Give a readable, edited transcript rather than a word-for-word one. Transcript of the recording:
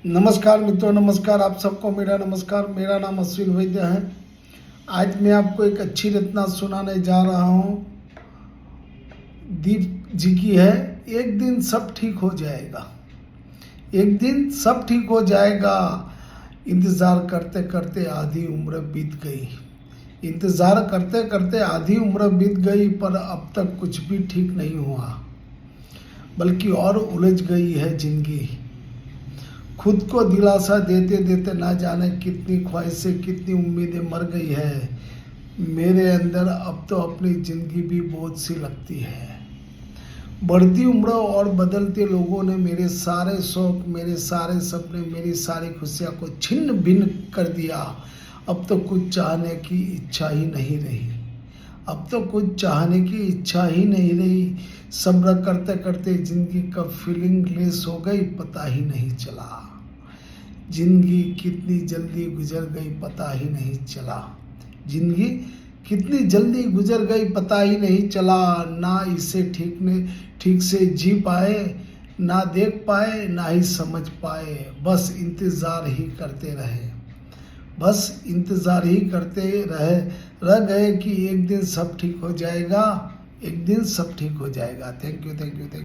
नमस्कार मित्रों, नमस्कार। आप सबको मेरा नमस्कार। मेरा नाम अश्विन वैद्य है। आज मैं आपको एक अच्छी रचना सुनाने जा रहा हूँ। दीप जी की है। एक दिन सब ठीक हो जाएगा, एक दिन सब ठीक हो जाएगा। इंतज़ार करते करते आधी उम्र बीत गई, इंतज़ार करते करते आधी उम्र बीत गई, पर अब तक कुछ भी ठीक नहीं हुआ, बल्कि और उलझ गई है जिंदगी। खुद को दिलासा देते देते ना जाने कितनी ख्वाहिशें, कितनी उम्मीदें मर गई है मेरे अंदर। अब तो अपनी ज़िंदगी भी बोझ सी लगती है। बढ़ती उम्र और बदलते लोगों ने मेरे सारे शौक, मेरे सारे सपने, मेरी सारी खुशियाँ को छिन्न भिन्न कर दिया। अब तो कुछ चाहने की इच्छा ही नहीं रही, अब तो कुछ चाहने की इच्छा ही नहीं रही। सब्र करते करते जिंदगी कब फीलिंग लेस हो गई पता ही नहीं चला। जिंदगी कितनी जल्दी गुजर गई पता ही नहीं चला। जिंदगी कितनी जल्दी गुजर गई पता ही नहीं चला। ना इसे ठीक से जी पाए, ना देख पाए, ना ही समझ पाए। बस इंतज़ार ही करते रहे, बस इंतज़ार ही करते रह गए कि एक दिन सब ठीक हो जाएगा, एक दिन सब ठीक हो जाएगा। Thank you, thank you, thank you.